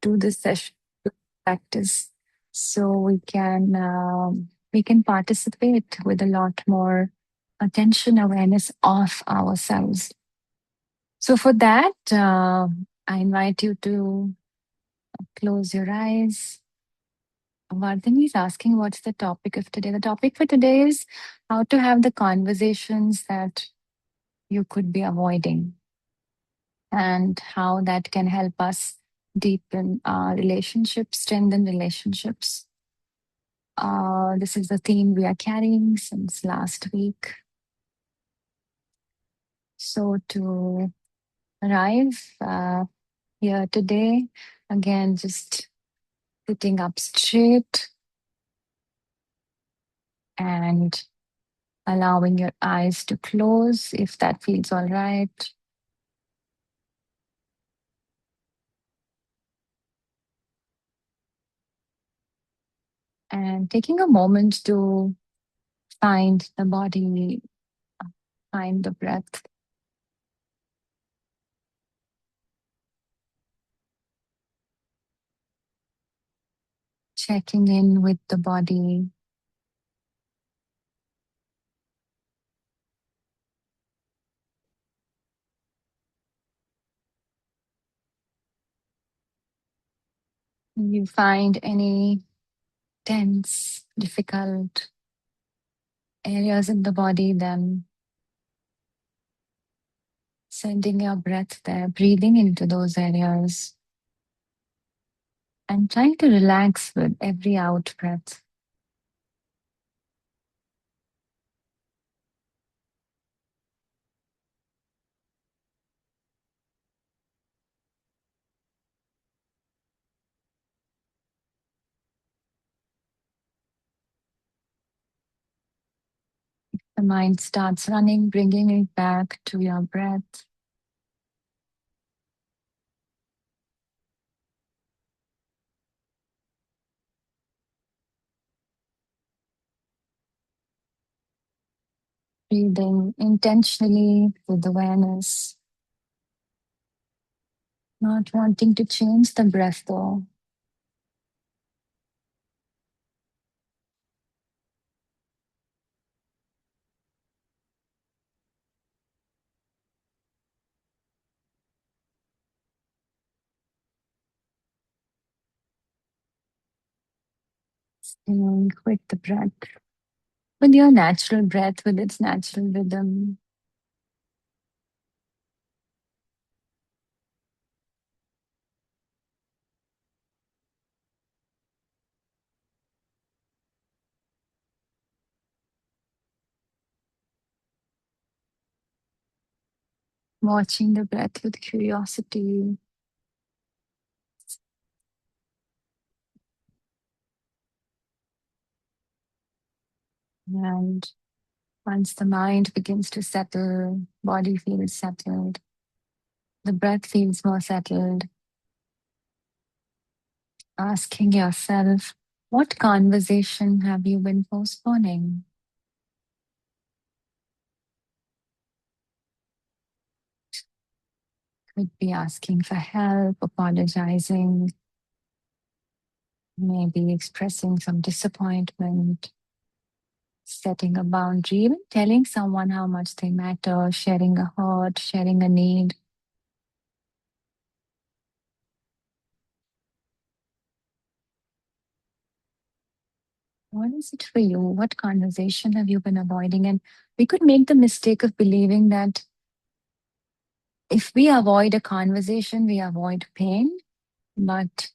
do this session practice so we can participate with a lot more attention awareness of ourselves. So for that, I invite you to close your eyes. Vardhani is asking what's the topic of today. The topic for today is how to have the conversations that you could be avoiding and how that can help us deepen our relationships, strengthen relationships. This is the theme we are carrying since last week. So to arrive here today, again, just sitting up straight and allowing your eyes to close if that feels all right. And taking a moment to find the body, find the breath. Checking in with the body. You find any tense, difficult areas in the body, then sending your breath there, breathing into those areas, and trying to relax with every out breath. The mind starts running, bringing it back to your breath. Breathing intentionally with awareness, not wanting to change the breath though. Staying with the breath, with your natural breath, with its natural rhythm. Watching the breath with curiosity. And once the mind begins to settle, body feels settled, the breath feels more settled. Asking yourself, what conversation have you been postponing? Could be asking for help, apologizing, maybe expressing some disappointment, setting a boundary, even telling someone how much they matter, sharing a hurt, sharing a need. What is it for you? What conversation have you been avoiding? And we could make the mistake of believing that if we avoid a conversation, we avoid pain. But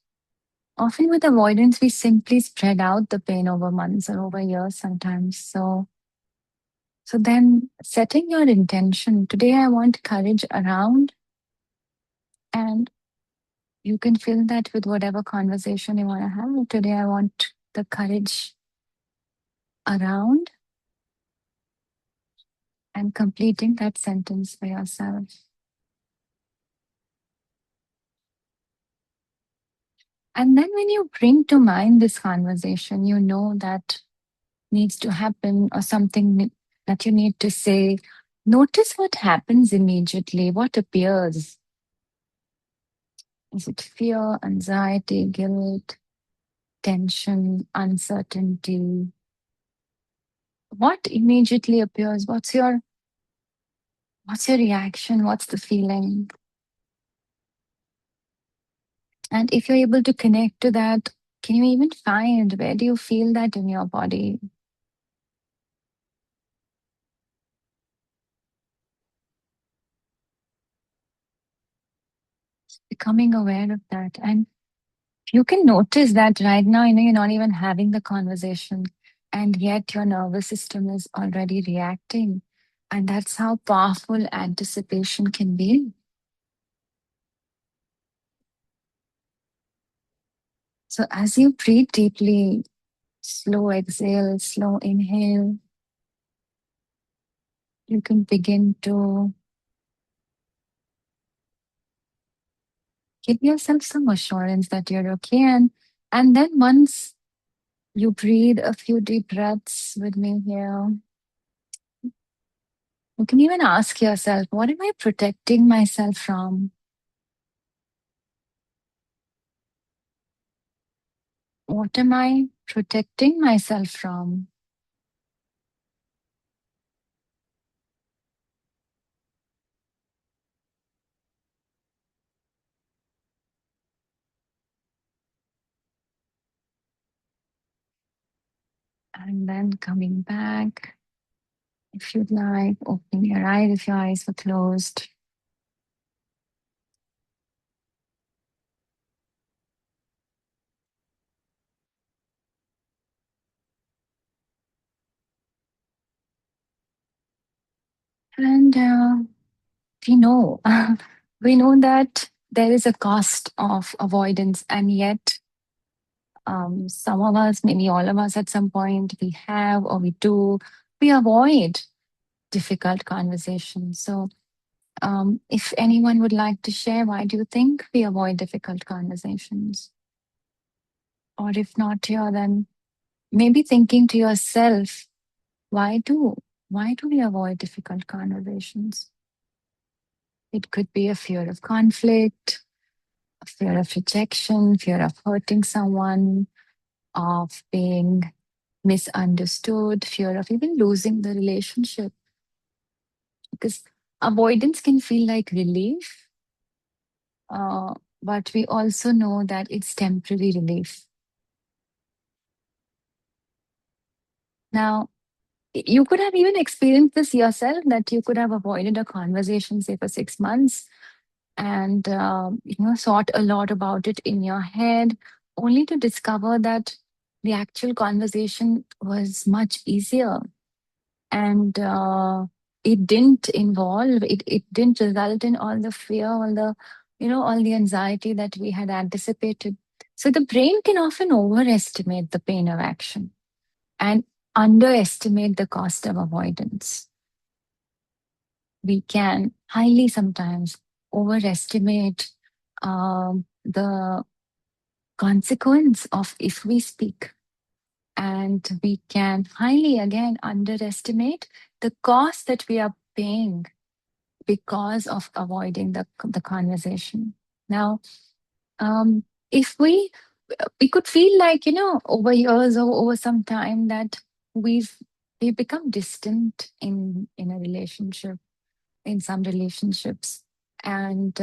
often with avoidance, we simply spread out the pain over months or over years sometimes. So then setting your intention, today I want courage around, and you can fill that with whatever conversation you want to have. Today I want the courage around, and completing that sentence for yourself. And then when you bring to mind this conversation, you know that needs to happen or something that you need to say, notice what happens immediately, what appears. Is it fear, anxiety, guilt, tension, uncertainty? What immediately appears? What's your reaction? What's the feeling? And if you're able to connect to that, can you even find where do you feel that in your body? Becoming aware of that. And you can notice that right now, you're not even having the conversation, and yet your nervous system is already reacting. And that's how powerful anticipation can be. So as you breathe deeply, slow exhale, slow inhale, you can begin to give yourself some assurance that you're okay. And then once you breathe a few deep breaths with me here, you can even ask yourself, what am I protecting myself from? What am I protecting myself from? And then coming back, if you'd like, opening your eyes if your eyes were closed. And we know, we know that there is a cost of avoidance, and yet some of us, maybe all of us at some point, we have or we do, we avoid difficult conversations. So, if anyone would like to share, why do you think we avoid difficult conversations? Or if not here, then maybe thinking to yourself, why do why do we avoid difficult conversations? It could be a fear of conflict, a fear of rejection, fear of hurting someone, of being misunderstood, fear of even losing the relationship. Because avoidance can feel like relief, uh, but we also know that it's temporary relief. Now, you could have even experienced this yourself, that you could have avoided a conversation, say, for 6 months, and thought a lot about it in your head, only to discover that the actual conversation was much easier, and it didn't result in all the fear, all the anxiety that we had anticipated. So the brain can often overestimate the pain of action and underestimate the cost of avoidance. We can highly sometimes overestimate the consequence of if we speak. And we can highly, again, underestimate the cost that we are paying because of avoiding the conversation. Now, um, if we could feel like, over years or over some time, that we've become distant in a relationship, in some relationships. And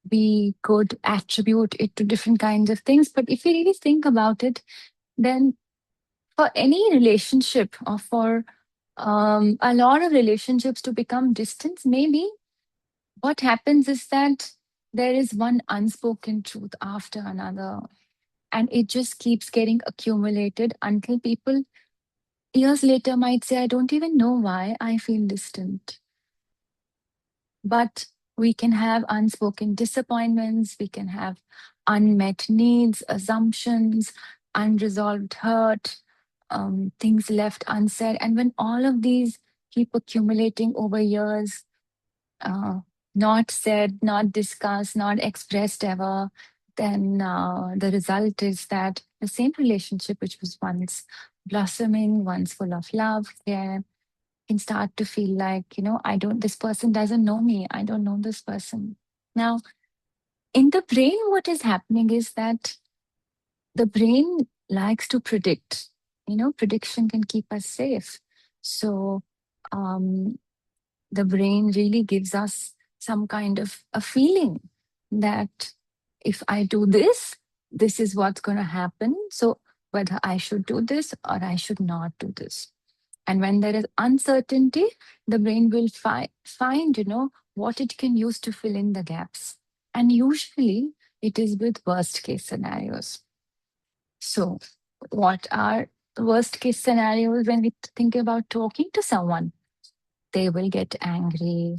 we could attribute it to different kinds of things. But if you really think about it, then for any relationship, or for a lot of relationships to become distant, maybe what happens is that there is one unspoken truth after another, and it just keeps getting accumulated until people years later might say, I don't even know why I feel distant. But we can have unspoken disappointments, we can have unmet needs, assumptions, unresolved hurt, things left unsaid. And when all of these keep accumulating over years, uh, not said, not discussed, not expressed ever, then the result is that the same relationship, which was once blossoming, once full of love, care, can start to feel like, this person doesn't know me. I don't know this person. Now, In the brain, what is happening is that the brain likes to predict. Prediction can keep us safe. So um, the brain really gives us some kind of a feeling that if I do this, this is what's going to happen. So whether I should do this or I should not do this. And when there is uncertainty, the brain will find, what it can use to fill in the gaps. And usually it is with worst case scenarios. So, what are worst case scenarios when we think about talking to someone? They will get angry,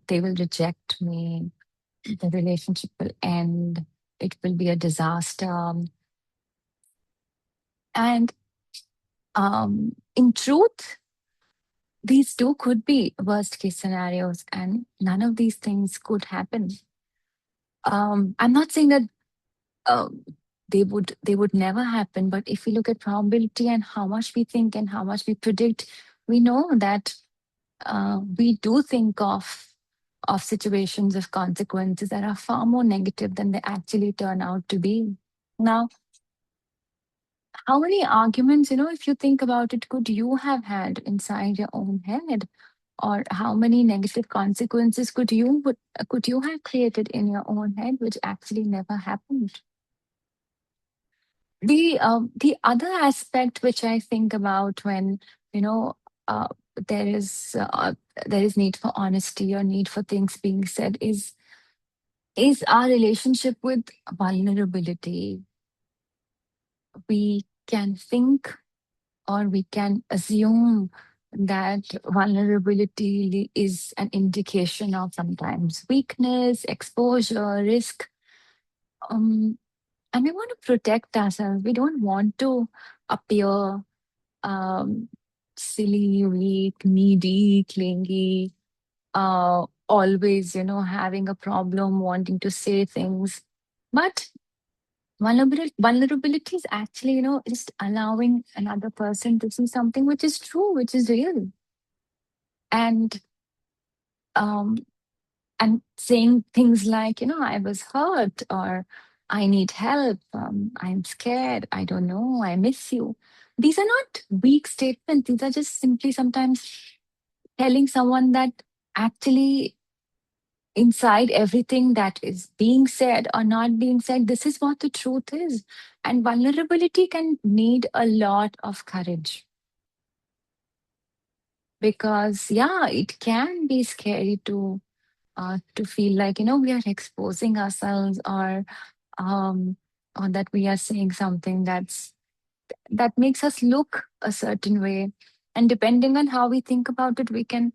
they will reject me, the relationship will end, it will be a disaster. And in truth, these two could be worst case scenarios, and none of these things could happen. I'm not saying that um, they would never happen, but if we look at probability and how much we think and how much we predict, we know that we do think of situations of consequences that are far more negative than they actually turn out to be. Now, how many arguments, if you think about it, could you have had inside your own head? Or how many negative consequences could you have created in your own head, which actually never happened? The other aspect which I think about when you know uh, there is uh, there is need for honesty or need for things being said is our relationship with vulnerability. We can think or we can assume that vulnerability is an indication of sometimes weakness, exposure, risk. Um, and we want to protect ourselves. We don't want to appear um, silly, weak, needy, clingy, always, having a problem, wanting to say things. But vulnerability is actually, just allowing another person to see something which is true, which is real. And um, and saying things like, I was hurt or I need help, I'm scared, I don't know, I miss you. These are not weak statements. These are just simply sometimes telling someone that actually inside everything that is being said or not being said, this is what the truth is. And vulnerability can need a lot of courage because, yeah, it can be scary to feel like we are exposing ourselves um, or that we are saying something that makes us look a certain way, and depending on how we think about it, we can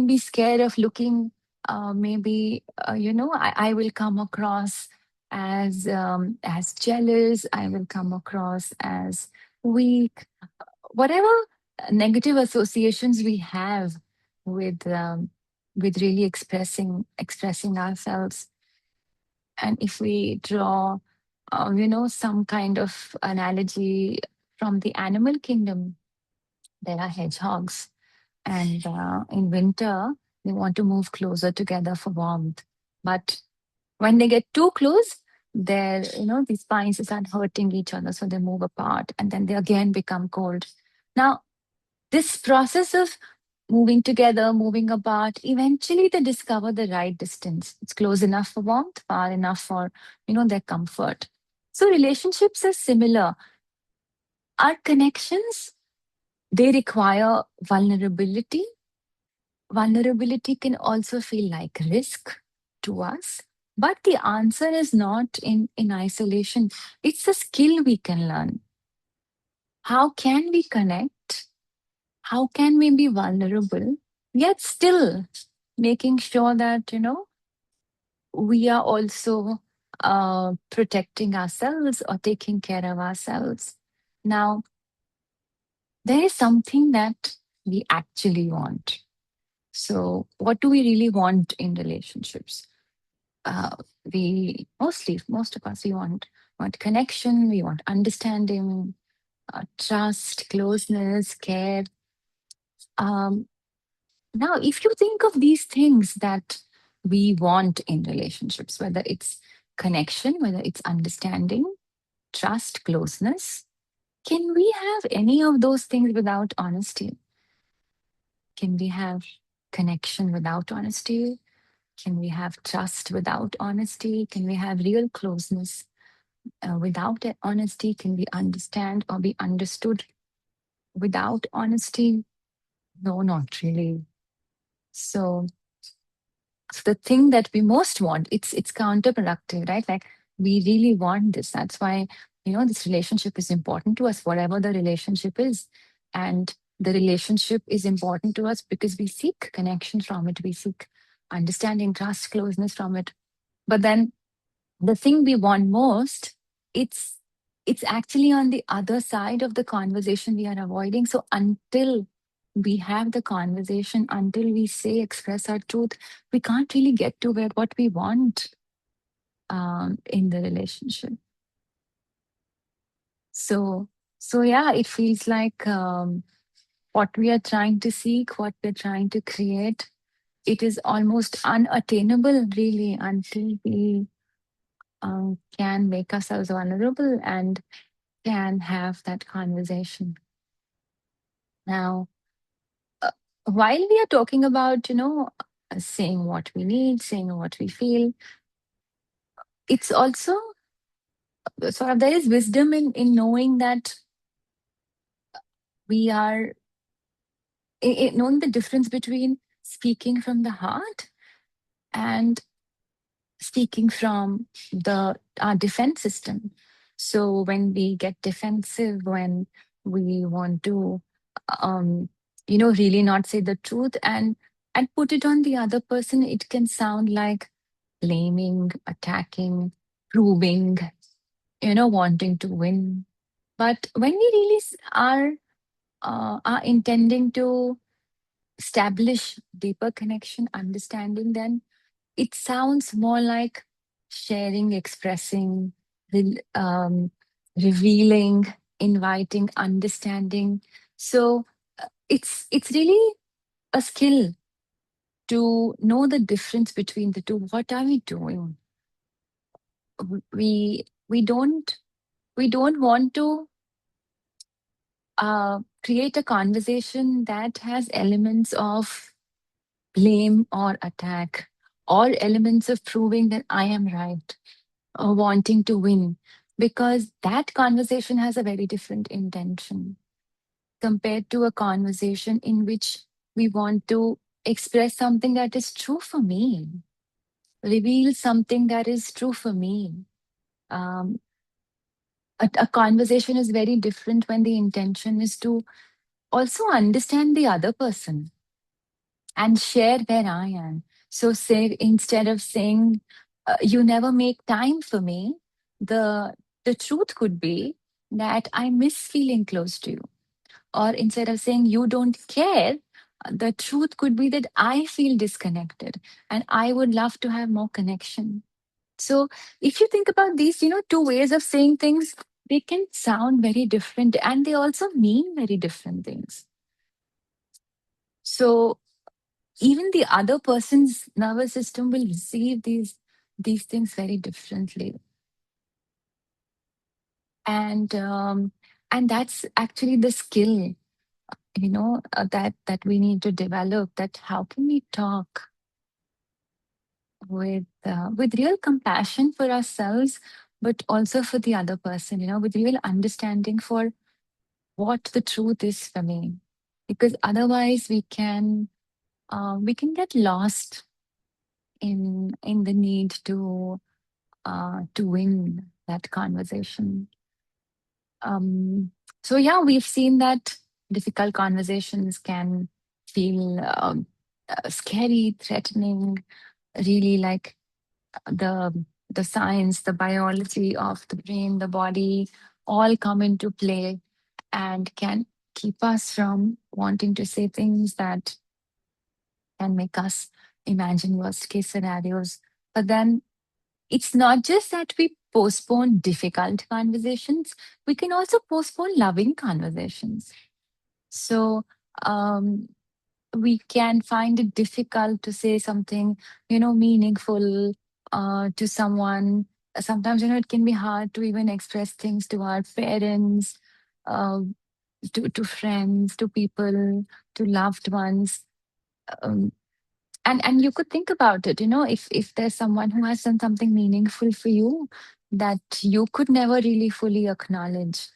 be scared of looking maybe I will come across as jealous, I will come across as weak, whatever negative associations we have with really expressing ourselves. And if we draw some kind of analogy from the animal kingdom, there are hedgehogs, and in winter they want to move closer together for warmth, but when they get too close, these spines start hurting each other, so they move apart and then they again become cold. Now, this process of moving together, moving apart, eventually they discover the right distance. It's close enough for warmth, far enough for, their comfort. So relationships are similar. Our connections, they require vulnerability. Vulnerability can also feel like risk to us. But the answer is not in isolation. It's a skill we can learn. How can we connect? How can we be vulnerable, yet still making sure that, we are also protecting ourselves or taking care of ourselves? Now, there is something that we actually want. So, what do we really want in relationships? Uh, most of us, we want connection, we want understanding, trust, closeness, care. Um, Now, if you think of these things that we want in relationships, whether it's connection, whether it's understanding, trust, closeness. Can we have any of those things without honesty? Can we have connection without honesty? Can we have trust without honesty? Can we have real closeness without honesty? Can we understand or be understood without honesty? No, not really. So the thing that we most want, it's counterproductive, right? Like we really want this. That's why, this relationship is important to us, whatever the relationship is. And the relationship is important to us because we seek connection from it. We seek understanding, trust, closeness from it. But then the thing we want most, it's it's actually on the other side of the conversation we are avoiding. So until we have the conversation, until we say, express our truth, we can't really get to where what we want in the relationship. So so yeah, it feels like what we are trying to seek, what we're trying to create, it is almost unattainable really until we can make ourselves vulnerable and can have that conversation. Now, uh, while we are talking about, saying what we need, saying what we feel, it's also sort of there is wisdom in knowing that we are, in knowing the difference between speaking from the heart and speaking from the our defense system. So when we get defensive, when we want to, um, really not say the truth and put it on the other person, it can sound like blaming, attacking, proving, wanting to win. But when we really are intending to establish deeper connection, understanding, then it sounds more like sharing, expressing, revealing, inviting, understanding. So it's really a skill to know the difference between the two. What are we doing? We don't want to create a conversation that has elements of blame or attack, or elements of proving that I am right, or wanting to win, because that conversation has a very different intention compared to a conversation in which we want to express something that is true for me, reveal something that is true for me. Um, a conversation is very different when the intention is to also understand the other person and share where I am. So, say instead of saying, "You never make time for me," the the truth could be that I miss feeling close to you. Or instead of saying, "You don't care," the truth could be that I feel disconnected and I would love to have more connection. So, if you think about these, two ways of saying things, they can sound very different and they also mean very different things. So, even the other person's nervous system will receive these things very differently, and that's actually the skill, that we need to develop. That how can we talk with real compassion for ourselves, but also for the other person, with real understanding for what the truth is for me, because otherwise we can get lost in the need to win that conversation. So yeah, we've seen that difficult conversations can feel scary, threatening, really like the the science, the biology of the brain, the body, all come into play and can keep us from wanting to say things that can make us imagine worst case scenarios. But then it's not just that we postpone difficult conversations, we can also postpone loving conversations. So, um, we can find it difficult to say something, meaningful to someone. Sometimes, it can be hard to even express things to our parents, uh, to friends, to people, to loved ones. Um, and you could think about it, if there's someone who has done something meaningful for you that you could never really fully acknowledge.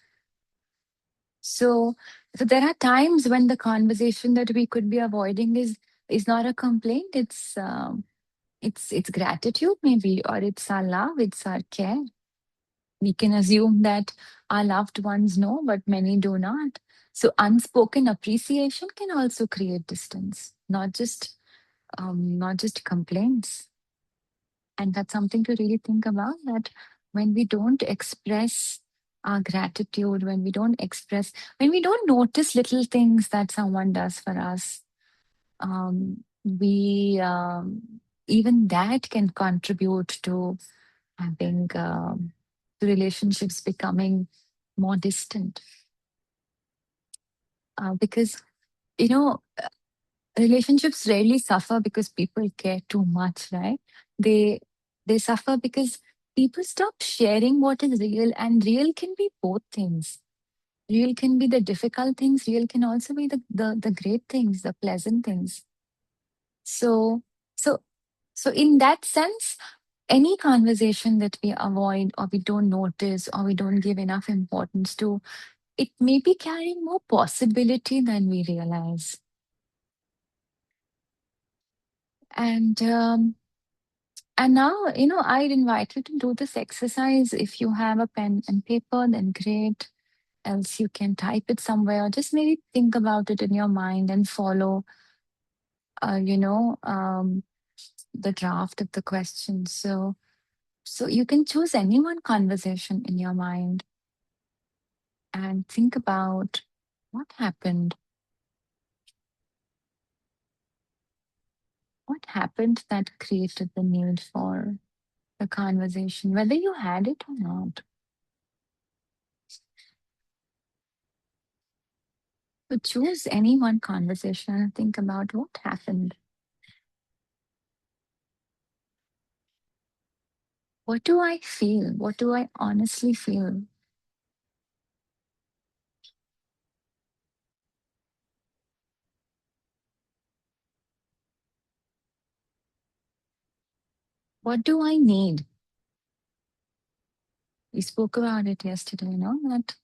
So, there are times when the conversation that we could be avoiding is not a complaint. It's gratitude maybe, or it's our love, it's our care. We can assume that our loved ones know, but many do not. So unspoken appreciation can also create distance, not just complaints. And that's something to really think about, that when we don't express our gratitude, when we don't notice little things that someone does for us, we even that can contribute to having the relationships becoming more distant. Because, you know, relationships rarely suffer because people care too much, right? They they suffer because people stop sharing what is real, and real can be both things. Real can be the difficult things, real can also be the great things, the pleasant things. So so so in that sense, any conversation that we avoid, or we don't notice, or we don't give enough importance to, it may be carrying more possibility than we realize. And now, I'd invite you to do this exercise. If you have a pen and paper, then great. Else, you can type it somewhere, or just maybe think about it in your mind and follow, uh, you know, um, the draft of the question. So you can choose any one conversation in your mind and think about what happened. What happened that created the need for the conversation, whether you had it or not. So choose any one conversation and think about what happened. What do I feel? What do I honestly feel? What do I need? We spoke about it yesterday, that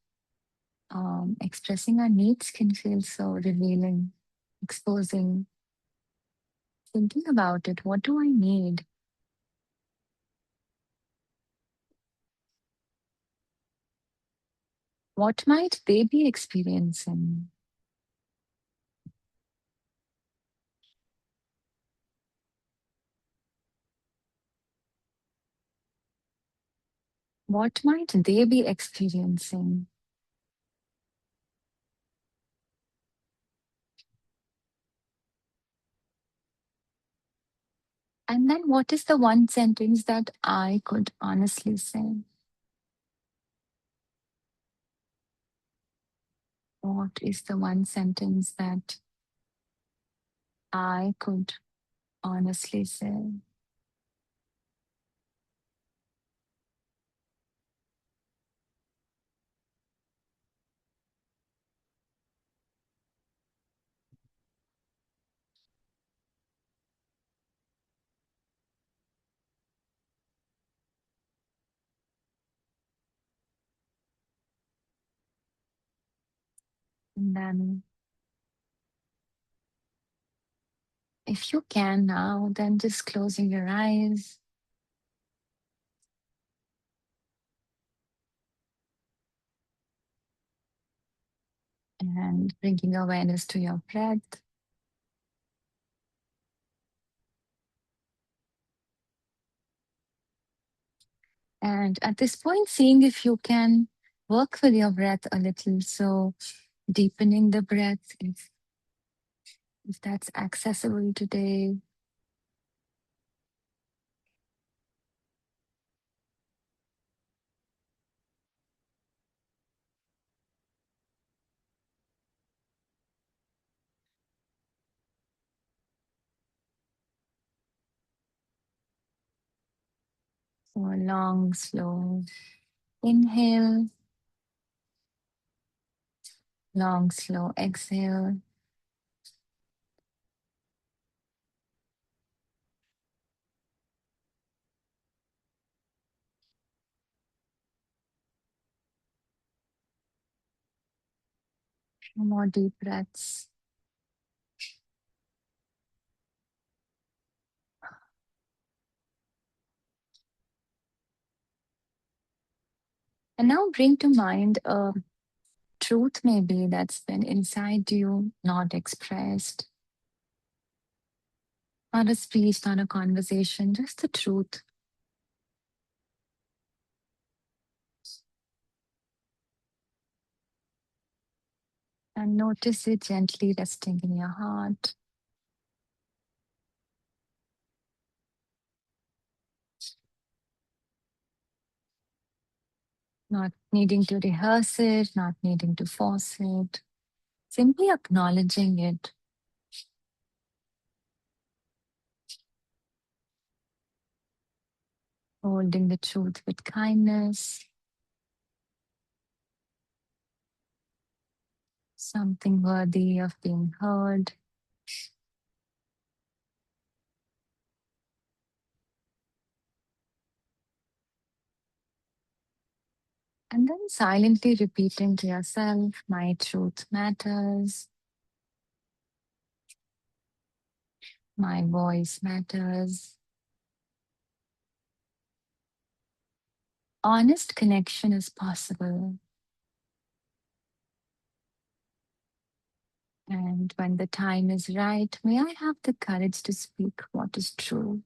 expressing our needs can feel so revealing, exposing. Thinking about it, what do I need? What might they be experiencing? What might they be experiencing? And then what is the one sentence that I could honestly say? What is the one sentence that I could honestly say? And then, if you can now, then just closing your eyes and bringing awareness to your breath. And at this point, seeing if you can work with your breath a little. So, deepening the breath, if that's accessible today. So a long, slow inhale, long, slow exhale. Few more deep breaths. And now bring to mind a truth maybe that's been inside you, not expressed. Not a speech, not a conversation, just the truth. And notice it gently resting in your heart. Not needing to rehearse it, not needing to force it. Simply acknowledging it. Holding the truth with kindness. Something worthy of being heard. And then silently repeating to yourself, my truth matters. My voice matters. Honest connection is possible. And when the time is right, may I have the courage to speak what is true.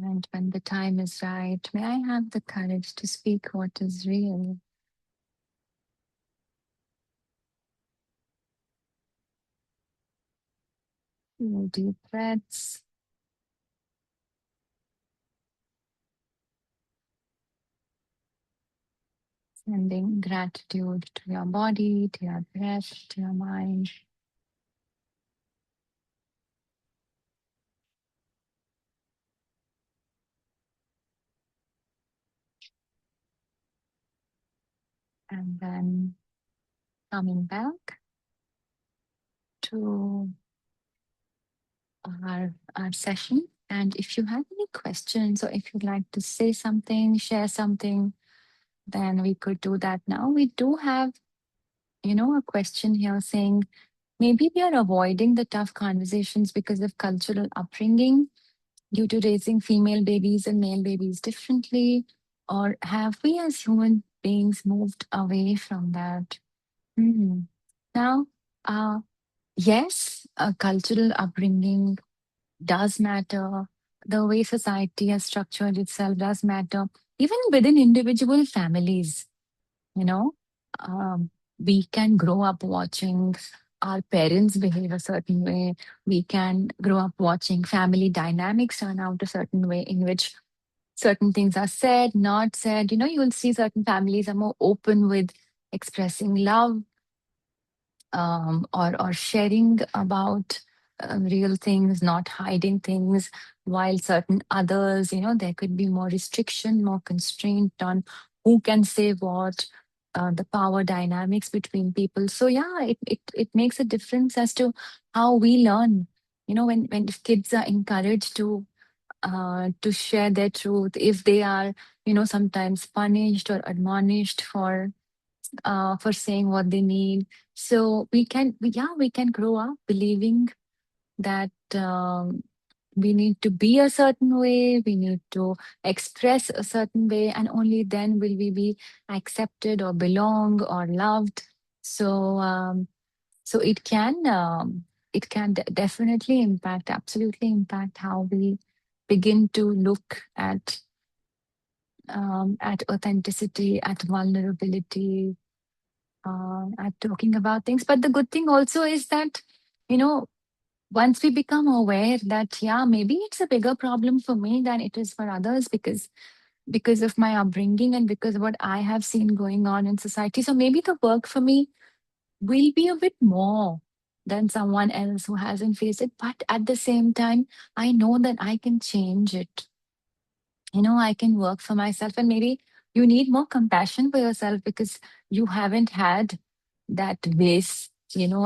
And when the time is right, may I have the courage to speak what is real. Few deep breaths. Sending gratitude to your body, to your breath, to your mind. And then coming back to our session. And if you have any questions or if you'd like to say something, share something, then we could do that now. We do have, a question here saying maybe we are avoiding the tough conversations because of cultural upbringing due to raising female babies and male babies differently. Or have we as human beings moved away from that? Hmm. Now, uh, yes, cultural upbringing does matter. The way society has structured itself does matter. Even within individual families, you know, um, we can grow up watching our parents behave a certain way. We can grow up watching family dynamics turn out a certain way in which certain things are said, not said. You will see certain families are more open with expressing love, or sharing about real things, not hiding things, while certain others, there could be more restriction, more constraint on who can say what, the power dynamics between people. So yeah, it makes a difference as to how we learn. When kids are encouraged to share their truth, if they are, sometimes punished or admonished for saying what they need. So we can grow up believing that we need to be a certain way, we need to express a certain way, and only then will we be accepted or belong or loved. So, so it can definitely impact, absolutely impact how we begin to look at authenticity, at vulnerability, at talking about things. But the good thing also is that, you know, once we become aware that, yeah, maybe it's a bigger problem for me than it is for others because of my upbringing and because of what I have seen going on in society. So maybe the work for me will be a bit more. than someone else who hasn't faced it. But at the same time, I know that I can change it. I can work for myself. And maybe you need more compassion for yourself because you haven't had that base,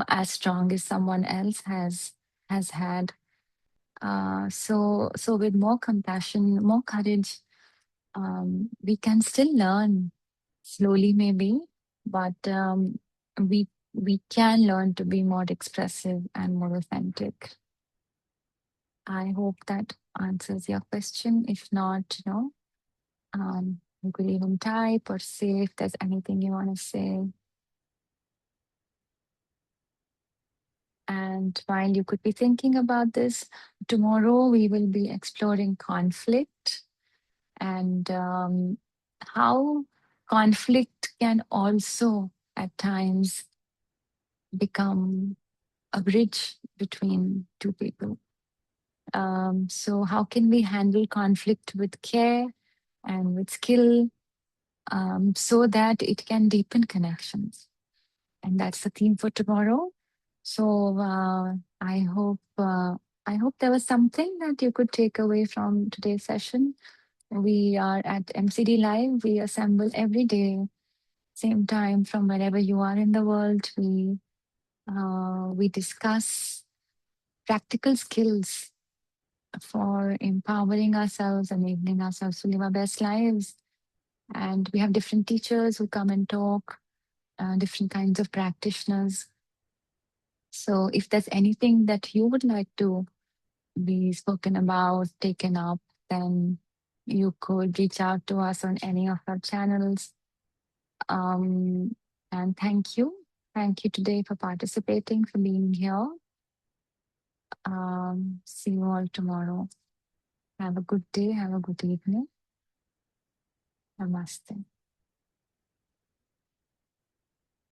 as strong as someone else has had. So with more compassion, more courage, we can still learn slowly, maybe, but we can learn to be more expressive and more authentic. I hope that answers your question. If not, you could even type or say if there's anything you want to say. And while you could be thinking about this, tomorrow we will be exploring conflict and how conflict can also at times become a bridge between two people. So, how can we handle conflict with care and with skill so that it can deepen connections? And that's the theme for tomorrow. So, I hope there was something that you could take away from today's session. We are at MCD Live. We assemble every day, same time from wherever you are in the world. We discuss practical skills for empowering ourselves, enabling ourselves to live our best lives. And we have different teachers who come and talk, different kinds of practitioners. So if there's anything that you would like to be spoken about, taken up, then you could reach out to us on any of our channels. Um, and thank you. Thank you today for participating, for being here. See you all tomorrow. Have a good day. Have a good evening. Namaste.